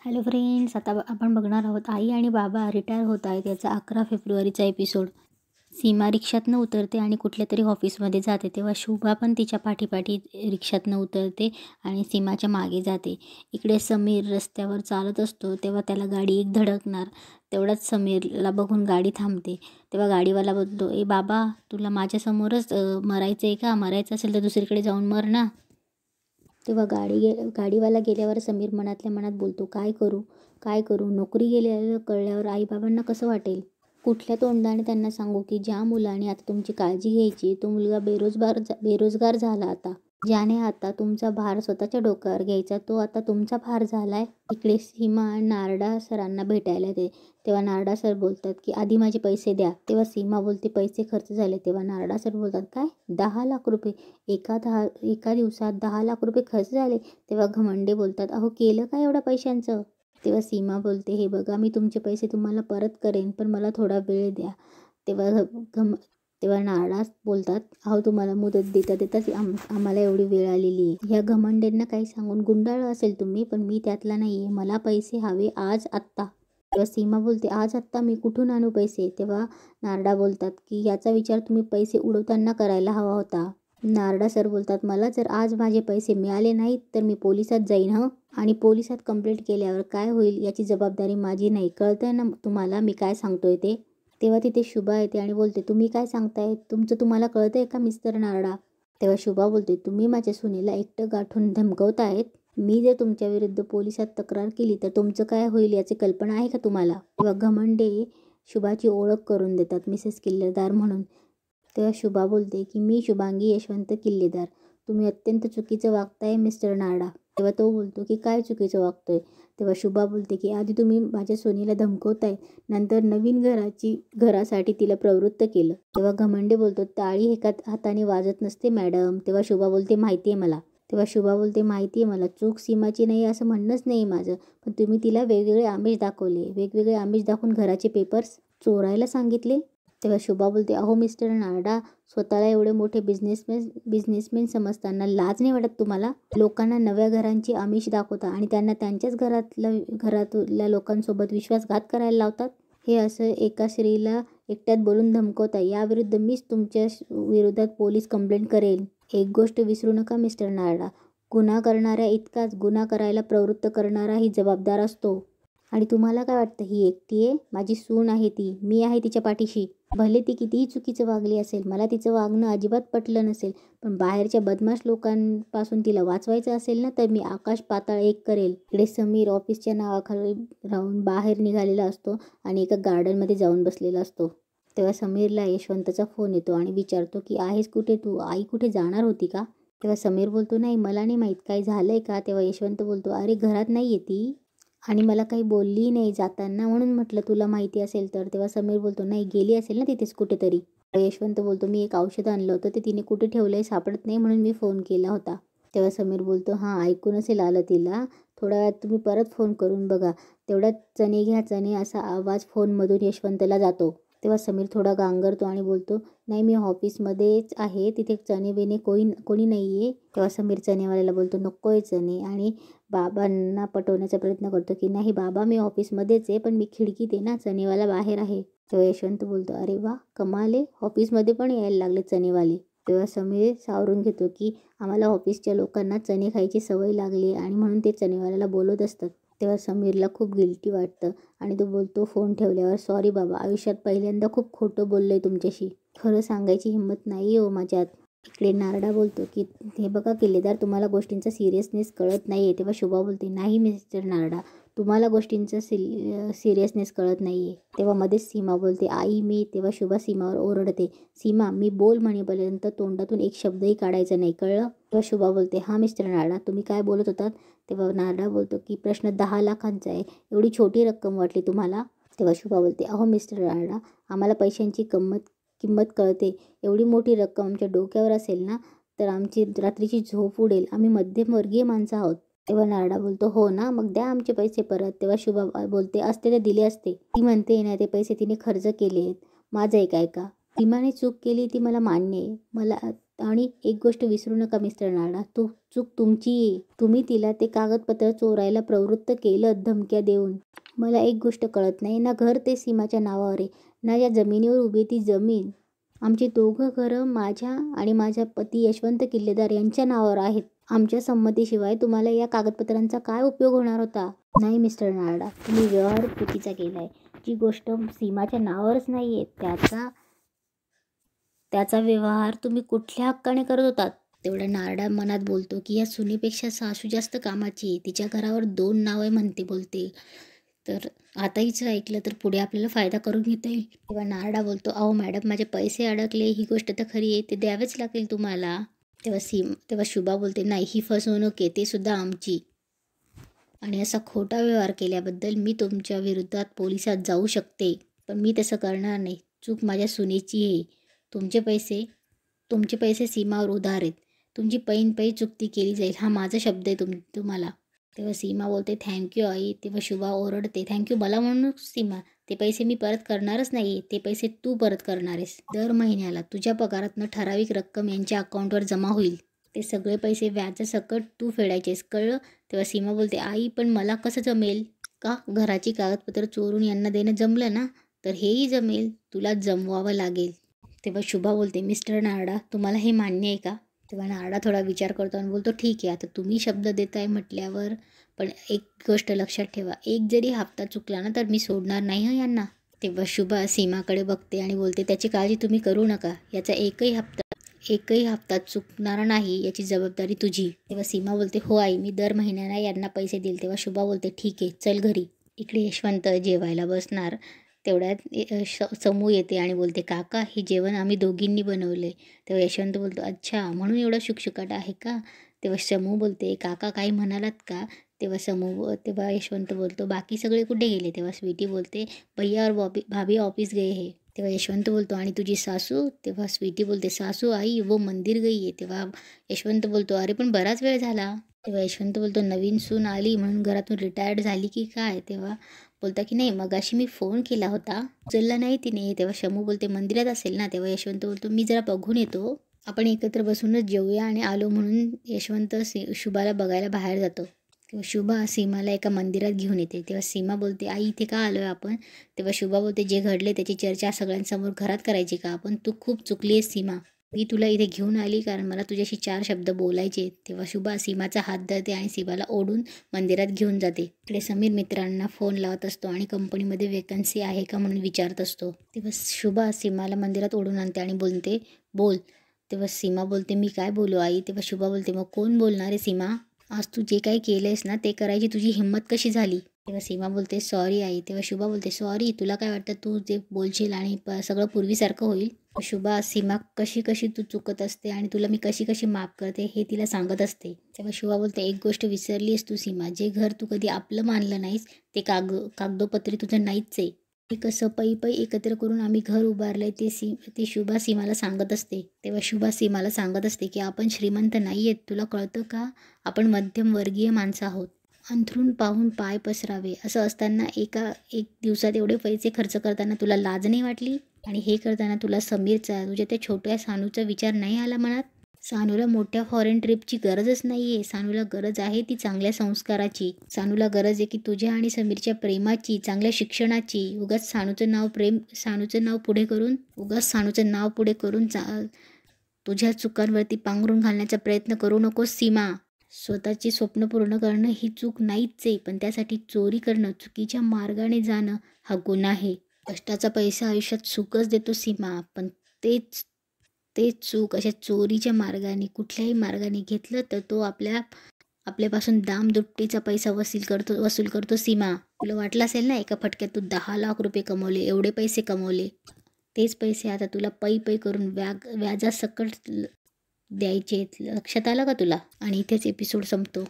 Hello friends, आता आपण बघणार आहोत आई आणि बाबा रिटायर होत आहेत याचा 11 फेब्रुवारीचा एपिसोड. सीमा रिक्षातनं उतरते आणि कुठल्या तरी ऑफिसमध्ये जाते. तेव्हा शुभा पण तिच्या पाठीपाठी रिक्षातनं उतरते आणि सीमाच्या मागे जाते. इकडे समीर रस्त्यावर चालत असतो तेव्हा त्याला गाडी एक धडकणार. तेवढाच समीरला बघून गाडी थांबते. तेव्हा गाडीवाला बोलतो, ए बाबा, तुला माझ्यासमोरच मरायचं आहे का? मरायचं असेल तर दुसरीकडे जाऊन मर ना. तेव्हा गाडीवाला गेल्यावर समीर मनातल्या मनात बोलतो, काय करू नोकरी गेल्यावर कळल्यावर आईबाबांना कसं वाटेल? कुठल्या तोंडाने त्यांना सांगू की ज्या मुलाने आता तुमची काळजी घ्यायची तो मुलगा बेरोजगार झाला. आता ज्याने आता तुमचा भार स्वतःच्या डोक्यावर घ्यायचा तो आता तुमचा भार झालाय. इकडे सीमा नारडा सरांना भेटायला येते. तेव्हा नारडा सर बोलतात की आधी माझे पैसे द्या. तेव्हा सीमा बोलते पैसे खर्च झाले. तेव्हा नारडा सर बोलतात, काय 10 लाख रुपये? एका दिवसात 10 लाख रुपये खर्च झाले? तेव्हा घमंडे बोलतात, अहो केलं काय एवढ्या पैशांचं? तेव्हा सीमा बोलते, हे बघा, मी तुमचे पैसे तुम्हाला परत करेन, पण मला थोडा वेळ द्या. तेव्हा नारडा बोलतात, अहो तुम्हाला मुदत देताच आम्हाला एवढी वेळ आलेली आहे. ह्या घमंडेंना काही सांगून गुंडाळलं असेल तुम्ही, पण मी त्यातला नाही आहे. मला पैसे हवे आज आत्ता. तेव्हा सीमा बोलते, आज आत्ता मी कुठून आणू पैसे? तेव्हा नारडा बोलतात की याचा विचार तुम्ही पैसे उडवताना करायला हवा होता. नारडा सर बोलतात, मला जर आज माझे पैसे मिळाले नाहीत तर मी पोलिसात जाईन आणि पोलिसात कंप्लेंट केल्यावर काय होईल याची जबाबदारी माझी नाही. कळतंय ना तुम्हाला मी काय सांगतोय ते? तेव्हा तिथे शुभा येते आणि बोलते, तुम्ही काय सांगताय? तुम्हाला कळतंय का मिस्टर नारडा? तेव्हा शुभा बोलते, तुम्ही माझ्या सुनेला एकटं गाठून धमकवतायत. मी जर तुमच्या विरुद्ध पोलिसात तक्रार केली तर तुमचं काय होईल याची कल्पना आहे का तुम्हाला? तेव्हा घमंडे शुभाची ओळख करून देतात मिसेस किल्लेदार म्हणून. तेव्हा शुभा बोलते की मी शुभांगी यशवंत किल्लेदार. तुम्ही अत्यंत चुकीचं वागताय मिस्टर नारडा. तेव्हा तो बोलतो की काय चुकीचं वागतोय? तेव्हा शुभा बोलते की आधी तुम्ही माझ्या सोनीला धमकवताय, नंतर नवीन घरासाठी तिला प्रवृत्त केलं. तेव्हा घमंडे बोलतो, टाळी एका हाताने वाजत नसते मॅडम. तेव्हा शुभा बोलते, माहिती आहे मला. तेव्हा शुभा बोलते, माहिती आहे मला, चूक सीमाची नाही असं म्हणणंच नाही माझं, पण तुम्ही तिला वेगवेगळे आमिष दाखवले. वेगवेगळे आमिष दाखवून घराचे पेपर्स चोरायला सांगितले. तेव्हा शुभा बोलते, अहो मिस्टर नारडा, स्वतःला एवढे मोठे बिझनेसमॅन समजताना लाज नाही वाटत तुम्हाला? लोकांना नव्या घरांची आमिष दाखवता आणि त्यांना त्यांच्याच घरातल्या लोकांसोबत विश्वासघात करायला लावतात. हे असं एका स्त्रीला एकट्यात बोलून धमकवता. याविरुद्ध मीच तुमच्या विरोधात पोलीस कंप्लेंट करेल. एक गोष्ट विसरू नका मिस्टर नारडा, गुन्हा करणाऱ्या इतकाच गुन्हा करायला प्रवृत्त करणाराही जबाबदार असतो. आणि तुम्हाला काय वाटतं, ही एकटी आहे? माझी सून आहे ती, मी आहे तिच्या पाठीशी. भले ती कितीही चुकीचं वागली असेल, मला तिचं वागणं अजिबात पटलं नसेल, पण बाहेरच्या बदमाश लोकांपासून तिला वाचवायचं असेल ना तर मी आकाश पाताळ एक करेल. इकडे समीर ऑफिसच्या नावाखाली राहून बाहेर निघालेला असतो आणि एका गार्डनमध्ये जाऊन बसलेला असतो. तेव्हा समीरला यशवंतचा फोन येतो आणि विचारतो की आहेस कुठे तू? आई कुठे जाणार होती का? तेव्हा समीर बोलतो, नाही मला नाही माहीत, काय झालंय का? तेव्हा यशवंत बोलतो, अरे घरात नाही आहे ती आणि मला काही बोलली नाही जाताना, म्हणून म्हटलं तुला माहिती असेल तर. तेव्हा समीर बोलतो, नाही गेली असेल ना तिथेच कुठेतरी. यशवंत बोलतो, मी एक औषध आणलं होतं ते तिने कुठे ठेवलंय सापडत नाही म्हणून मी फोन केला होता. तेव्हा समीर बोलतो, हां ऐकून असेल आलं तिला, थोड्या वेळात तुम्ही परत फोन करून बघा. तेवढ्यात चणे घ्या चणे असा आवाज फोनमधून यशवंतला जातो. तेव्हा समीर थोडा गांगरतो आणि बोलतो, नाही मी ऑफिसमध्येच आहे, तिथे चणे बेणे कोणी नाही आहे. तेव्हा समीर चणेवाल्याला बोलतो, नको आहे चणे, आणि बाबांना पटवण्याचा प्रयत्न करतो की नाही बाबा मी ऑफिसमध्येच आहे, पण मी खिडकीत आहे ना, चणेवाला बाहेर आहे. तेव्हा यशवंत बोलतो, अरे वा कमाल आहे, ऑफिसमध्ये पण यायला लागले चणेवाले. तेव्हा समीर सावरून घेतो की आम्हाला ऑफिसच्या लोकांना चणे खायची सवय लागली आणि म्हणून ते चणेवाल्याला बोलत असतात. तेव्हा समीरला खूप गिल्टी वाटतं आणि तो बोलतो फोन ठेवल्यावर, सॉरी बाबा, आयुष्यात पहिल्यांदा खूप खोटं बोललोय तुमच्याशी, खरं सांगायची हिंमत नाही हो माझ्यात. इकडे नारडा बोलतो की हे बघा किल्लेदार, तुम्हाला गोष्टींचा सिरियसनेस कळत नाही आहे. तेव्हा शुभा बोलते, नाही मिस्टर नारडा, तुम्हाला गोष्टींचा सिरियसनेस कळत नाही आहे. तेव्हा मध्येच सीमा बोलते, आई मी. तेव्हा शुभा सीमावर ओरडते, सीमा मी बोल म्हणेपर्यंत तोंडातून एक शब्दही काढायचा नाही, कळलं? तेव्हा शुभा बोलते, हां मिस्टर नारडा, तुम्ही काय बोलत होतात? तेव्हा नारडा बोलतो की प्रश्न 10 लाखांचा आहे, एवढी छोटी रक्कम वाटली तुम्हाला? तेव्हा शुभा बोलते, अहो मिस्टर नारडा, आम्हाला पैशांची किंमत कळते. एवढी मोठी रक्कम आमच्या डोक्यावर असेल ना तर आमची रात्रीची झोप उडेल. आम्ही मध्यमवर्गीय माणसं आहोत. तेव्हा नारडा बोलतो, हो ना, मग द्या आमचे पैसे परत. तेव्हा शुभा बोलते, असते तर दिले असते. ती म्हणते ना ते पैसे तिने खर्च केले आहेत, माझं आहे काय का? सीमाने चूक केली ती मला मान्य आहे, आणि एक गोष्ट विसरू नका मिस्टर नाडा, चूक तुमची आहे. तुम्ही तिला ते कागदपत्र चोरायला प्रवृत्त केलं धमक्या देऊन. मला एक गोष्ट कळत नाही, ना घर ते सीमाच्या नावावर आहे, ना या जमिनीवर उभी ती जमीन. आमची दोघं घरं माझ्या आणि माझ्या पती यशवंत किल्लेदार यांच्या नावावर आहेत. आमच्या संमतीशिवाय तुम्हाला या कागदपत्रांचा काय उपयोग होणार होता? नाही मिस्टर नारडा, तुम्ही व्यवहार चुकीचा केलाय. जी गोष्ट सीमाच्या नावावरच नाहीये त्याचा व्यवहार तुम्ही कुठल्या हक्काने करत होतात? तेवढा नारडा मनात बोलतो की या सुनेपेक्षा सासू जास्त कामाची आहे, तिच्या घरावर 2 नावे म्हणते बोलते, तर आता हिचं ऐकलं तर पुढे आपल्याला फायदा करून घेता येईल. तेव्हा नारडा बोलतो, अहो मॅडम, माझे पैसे अडकले, ही गोष्ट तर खरी आहे, ते द्यावेच लागेल तुम्हाला. तेव्हा शुभा बोलते, नाही, ही फसवणूक आहे, ते सुद्धा आमची, आणि असा खोटा व्यवहार केल्याबद्दल मी तुमच्या विरोधात पोलिसात जाऊ शकते, पण मी तसं करणार नाही. चूक माझ्या सुनेची आहे. तुमचे पैसे सीमावर उधार आहेत. तुमची पै चुकती केली जाईल, हा माझा शब्द आहे तुम्हाला. तेव्हा सीमा बोलते, थँक्यू आई. तेव्हा शुभा ओरडते, थँक्यू मला म्हणून सीमा, ते पैसे मी परत करणारच नाही, ते पैसे तू परत करणार आहेस. दर महिन्याला तुझ्या पगारातनं ठराविक रक्कम यांच्या अकाउंटवर जमा होईल. ते सगळे पैसे व्याजासकट तू फेडायचेस, कळलं? तेव्हा सीमा बोलते, आई पण मला कसं जमेल? का घराची कागदपत्र चोरून यांना देणं जमलं ना, तर हेही जमेल, तुला जमवावं लागेल. तेव्हा शुभा बोलते, मिस्टर नारडा, तुम्हाला हे मान्य आहे का? तेव्हा नारडा थोडा विचार करतो आणि बोलतो, ठीक आहे, आता तुम्ही शब्द देताय म्हटल्यावर, पण एक गोष्ट लक्षात ठेवा, एक जरी हप्ता चुकला ना तर मी सोडणार नाही हं यांना. तेव्हा शुभा सीमाकडे बघते आणि बोलते, त्याची काळजी तुम्ही करू नका, याचा एकही हप्ता चुकणार नाही, याची जबाबदारी तुझी. तेव्हा सीमा बोलते, हो आई, मी दर महिन्याला यांना पैसे देईल. तेव्हा शुभा बोलते, ठीक आहे, चल घरी. इकडे यशवंत जेवायला बसणार तेवढ्यात समू येते आणि बोलते, काका, हे जेवण आम्ही दोघींनी बनवले. तेव्हा यशवंत बोलतो, अच्छा, म्हणून एवढं शुकशुकाट आहे का? तेव्हा समू बोलते, काका काही म्हणालात का? तेव्हा यशवंत बोलतो, बाकी सगळे कुठे गेले? तेव्हा स्वीटी बोलते, भैया और भाभी ऑफिस गए है. तेव्हा यशवंत बोलतो, आणि तुझी सासू? तेव्हा स्वीटी बोलते, सासू आई वो मंदिर गई आहे. तेव्हा यशवंत बोलतो, अरे पण बराच वेळ झाला. तेव्हा यशवंत बोलतो, नवीन सून आली म्हणून घरातून रिटायर्ड झाली की काय? तेव्हा बोलता की नाही, मगाशी मी फोन केला होता, उचलला नाही तिने. तेव्हा शमू बोलते, मंदिरात असेल ना. तेव्हा यशवंत बोलतो, मी जरा बघून येतो, आपण एकत्र बसूनच जेवूया. आणि आलो म्हणून यशवंत शुभाला बघायला बाहेर जातो. तेव्हा शुभा सीमाला एका मंदिरात घेऊन येते. तेव्हा सीमा बोलते, आई, इथे का आलोय आपण? तेव्हा शुभा बोलते, जे घडले त्याची चर्चा सगळ्यांसमोर घरात करायची का आपण? तू खूप चुकली आहेस सीमा, मी तुला इथे घेऊन आली कारण मला तुझ्याशी 4 शब्द बोलायचे. तेव्हा शुभा सीमाचा हात धरते आणि सीमाला ओढून मंदिरात घेऊन जाते. इकडे समीर मित्रांना फोन लावत असतो आणि कंपनीमध्ये वेकन्सी आहे का म्हणून विचारत असतो. तेव्हा शुभा सीमाला मंदिरात ओढून आणते आणि बोलते, बोल. तेव्हा सीमा बोलते, मी काय बोलू आई? तेव्हा शुभा बोलते, मग कोण बोलणार आहे सीमा? आज तू जे काही केलंयस ना ते करायची तुझी हिंमत कशी झाली? तेव्हा सीमा बोलते, सॉरी आई. तेव्हा शुभा बोलते, सॉरी? तुला काय वाटतं तू जे बोलशील आणि सगळं पूर्वीसारखं होईल? शुभा सीमा कशी तू चुकत असते आणि तुला मी कशी माफ करते हे तिला सांगत असते. तेव्हा शुभा बोलते, एक गोष्ट विसरलीस तू सीमा, जे घर तू कधी आपलं मानलं नाहीस ते कागदोपत्री तुझं नाहीच आहे. ते कसं पै एकत्र करून आम्ही घर उभारलंय ते शुभा सीमाला सांगत असते. तेव्हा शुभा सीमाला सांगत असते की आपण श्रीमंत नाही आहेत, तुला कळतं का? आपण मध्यमवर्गीय माणसं आहोत. अंथरूण पाहून पाय पसरावे असं असताना एक दिवसात एवढे पैसे खर्च करताना तुला लाज नाही वाटली? आणि हे करताना तुला समीरचा, तुझ्या त्या छोट्या सानूचा विचार नाही आला मनात? सानूला मोठ्या फॉरेन ट्रिपची गरजच नाही आहे. सानूला गरज आहे ती चांगल्या संस्काराची. सानूला गरज आहे की तुझ्या आणि समीरच्या प्रेमाची, चांगल्या शिक्षणाची. उगाच सानूचं नाव पुढे करून तुझ्या चुकांवरती पांघरून घालण्याचा प्रयत्न करू नकोस सीमा. स्वतःची स्वप्न पूर्ण करणं ही चूक नाहीच आहे, पण त्यासाठी चोरी करणं, चुकीच्या मार्गाने जाणं हा गुन्हा आहे. कष्टाचा पैसा आयुष्यात सुखच देतो सीमा, पण तेच चूक अशा चोरीच्या मार्गाने, कुठल्याही मार्गाने घेतलं तर तो आपल्यापासून दामदुपटीचा पैसा वसूल करतो सीमा. तुला वाटलं असेल ना, एका फटक्यात तू 10 लाख रुपये कमवले, एवढे पैसे कमवले, तेच पैसे आता तुला पै करून व्याजासकट द्यायचे. लक्षात आलं का तुला? आणि इथेच एपिसोड संपतो.